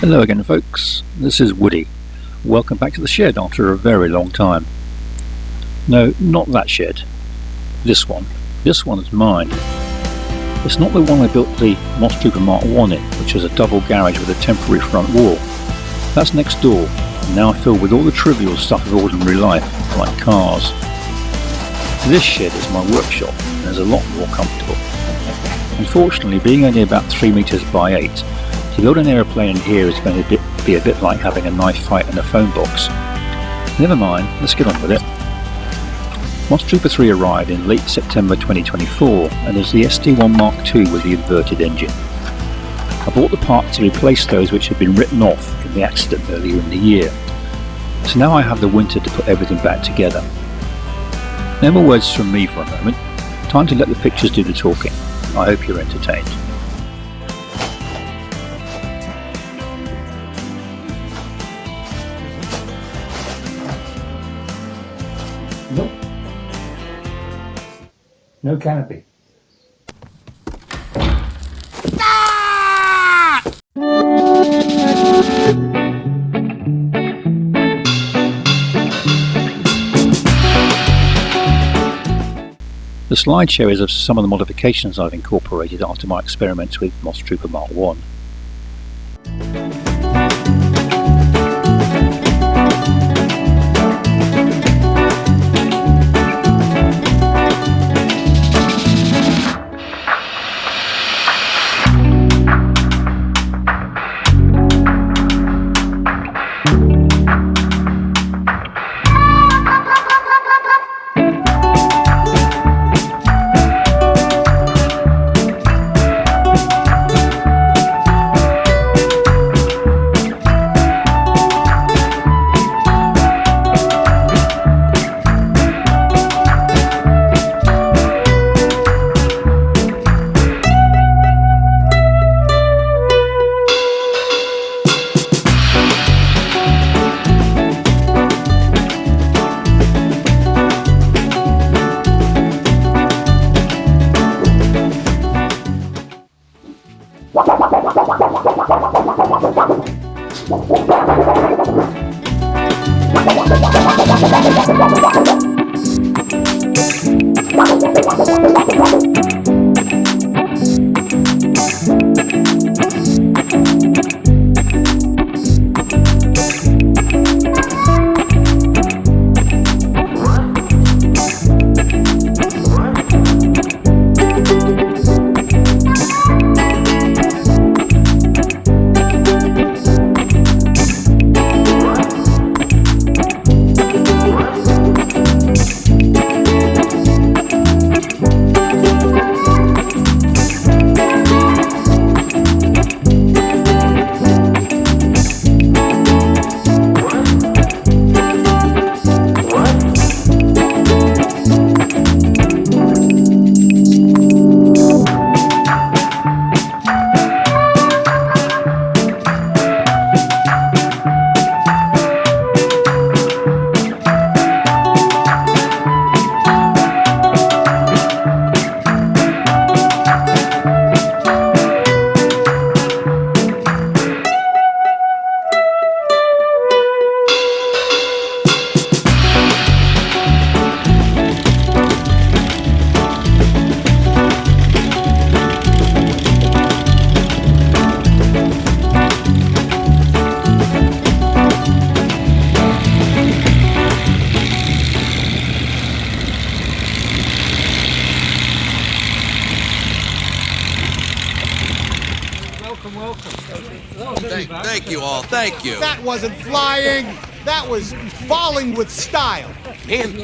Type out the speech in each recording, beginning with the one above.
Hello again folks, this is Woody. Welcome back to the shed after a very long time. No, not that shed. This one. This one is mine. It's not the one I built the MossTrooper Mark 1 in, which is a double garage with a temporary front wall. That's next door, and now filled with all the trivial stuff of ordinary life, like cars. This shed is my workshop, and is a lot more comfortable. Unfortunately, being only about 3 meters by 8, to build an aeroplane in here is going to be a bit like having a knife fight in a phone box. Never mind, let's get on with it. MossTrooper 3 arrived in late September 2024 and is the SD1 Mark II with the inverted engine. I bought the parts to replace those which had been written off in the accident earlier in the year. So now I have the winter to put everything back together. No more words from me for a moment. Time to let the pictures do the talking. I hope you're entertained. Nope. No canopy. The slideshow is of some of the modifications I've incorporated after my experiments with MossTrooper Mark 1. Thank you all, thank you. That wasn't flying, that was falling with style. And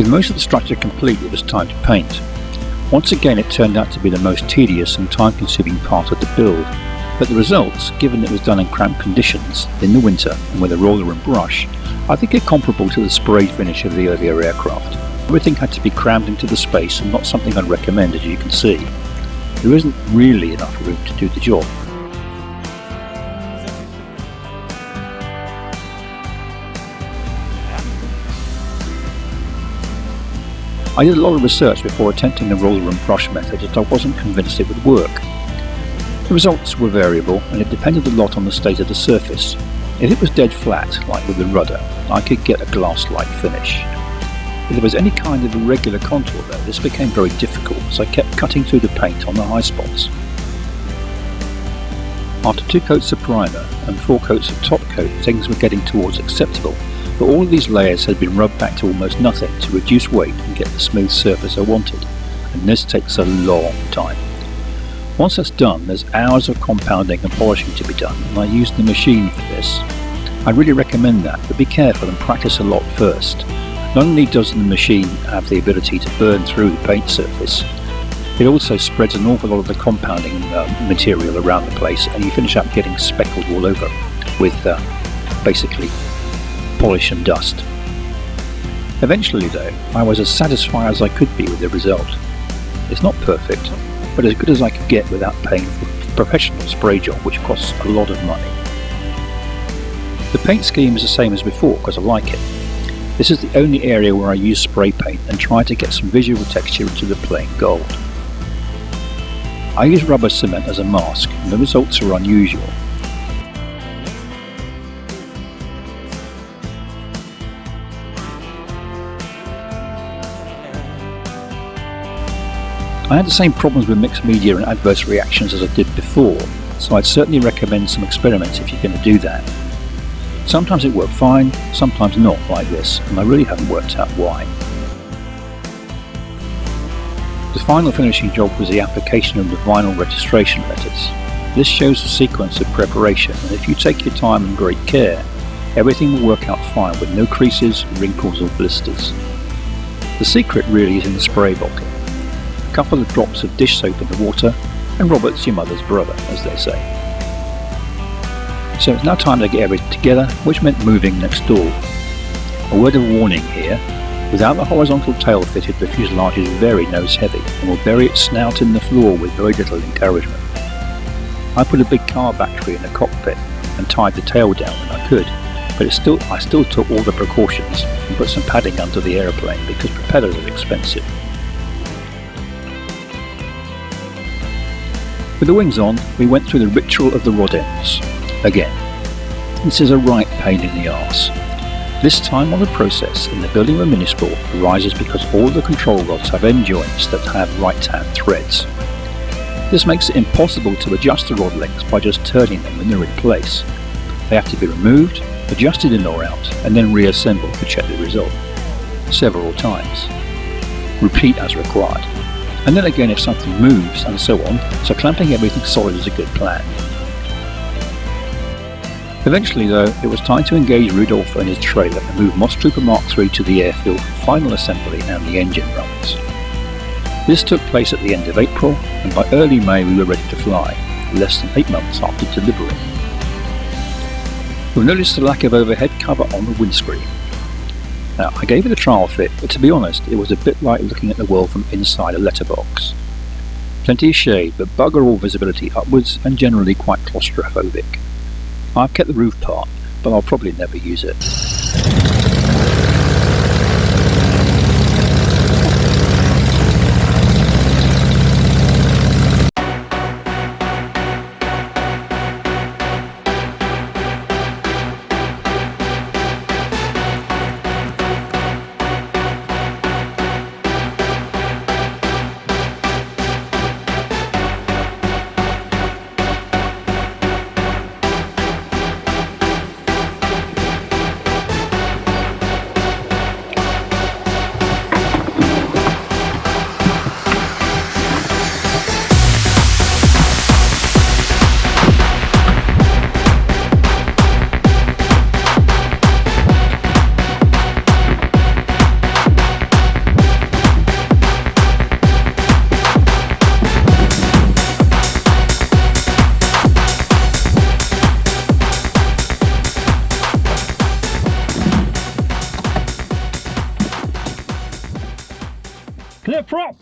With most of the structure complete, it was time to paint. Once again, it turned out to be the most tedious and time-consuming part of the build, but the results, given it was done in cramped conditions, in the winter, and with a roller and brush, I think are comparable to the spray finish of the earlier aircraft. Everything had to be crammed into the space and not something I'd recommend, as you can see. There isn't really enough room to do the job. I did a lot of research before attempting the roller and brush method, as I wasn't convinced it would work. The results were variable, and it depended a lot on the state of the surface. If it was dead flat, like with the rudder, I could get a glass-like finish. If there was any kind of irregular contour though, this became very difficult, as I kept cutting through the paint on the high spots. After 2 coats of primer and 4 coats of top coat, things were getting towards acceptable, but all of these layers had been rubbed back to almost nothing to reduce weight and get the smooth surface I wanted, and this takes a long time. Once that's done, there's hours of compounding and polishing to be done, and I use the machine for this. I really recommend that, but be careful and practice a lot first. Not only does the machine have the ability to burn through the paint surface, it also spreads an awful lot of the compounding material around the place, and you finish up getting speckled all over with basically polish and dust. Eventually though, I was as satisfied as I could be with the result. It's not perfect, but as good as I could get without paying for a professional spray job, which costs a lot of money. The paint scheme is the same as before because I like it. This is the only area where I use spray paint and try to get some visual texture into the plain gold. I use rubber cement as a mask, and the results are unusual. I had the same problems with mixed media and adverse reactions as I did before, so I'd certainly recommend some experiments if you're going to do that. Sometimes it worked fine, sometimes not like this, and I really haven't worked out why. The final finishing job was the application of the vinyl registration letters. This shows the sequence of preparation, and if you take your time and great care, everything will work out fine with no creases, wrinkles or blisters. The secret really is in the spray bottle. A couple of drops of dish soap in the water, and Robert's your mother's brother, as they say. So it's now time to get everything together, which meant moving next door. A word of warning here, without the horizontal tail fitted, the fuselage is very nose heavy and will bury its snout in the floor with very little encouragement. I put a big car battery in the cockpit and tied the tail down when I could, but I still took all the precautions and put some padding under the aeroplane because propellers are expensive. With the wings on, we went through the ritual of the rod ends. Again, this is a right pain in the arse. This time on the process in the building of a minisport arises because all the control rods have end joints that have right-hand threads. This makes it impossible to adjust the rod lengths by just turning them when they're in place. They have to be removed, adjusted in or out, and then reassembled to check the result. Several times. Repeat as required. And then again if something moves, and so on, so clamping everything solid is a good plan. Eventually though, it was time to engage Rudolph and his trailer and move MossTrooper Mark III to the airfield for final assembly and the engine runs. This took place at the end of April, and by early May we were ready to fly, less than 8 months after delivery. You'll notice the lack of overhead cover on the windscreen. Now, I gave it a trial fit, but to be honest, it was a bit like looking at the world from inside a letterbox. Plenty of shade, but bugger all visibility upwards and generally quite claustrophobic. I've kept the roof part, but I'll probably never use it. Clear prop!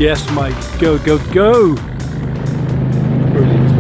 Yes, Mike, go, go, go! Brilliant.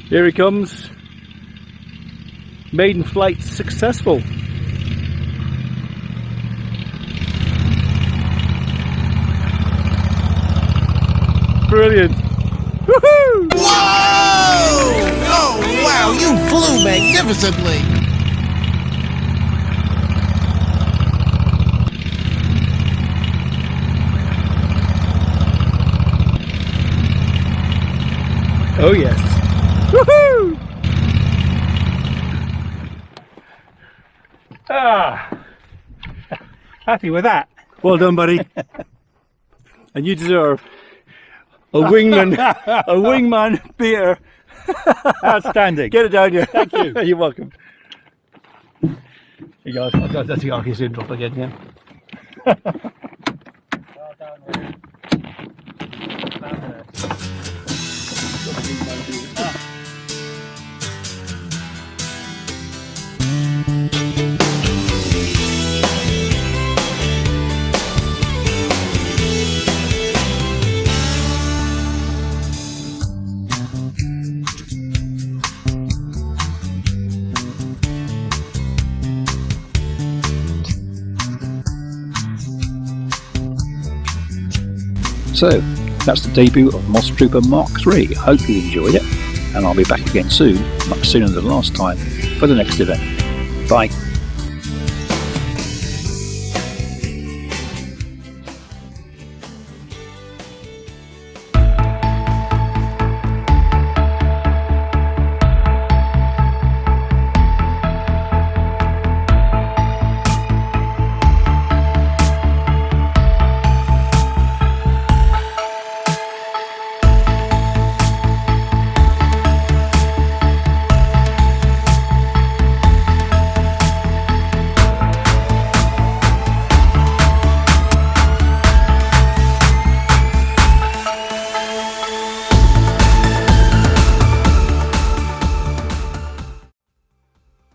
Here he comes. Maiden Flight successful. Brilliant. Woohoo! Whoa! Oh, wow, you flew magnificently. Oh yes. Woohoo! Ah, happy with that. Well done, buddy. And you deserve a wingman beer. Outstanding. Get it down here. Thank you. You're welcome. Hey guys, that's the arcade soon drop again, yeah. Well done, Willie. So, that's the debut of MossTrooper Mark III. Hope you enjoyed it, and I'll be back again soon, much sooner than last time, for the next event. Bye.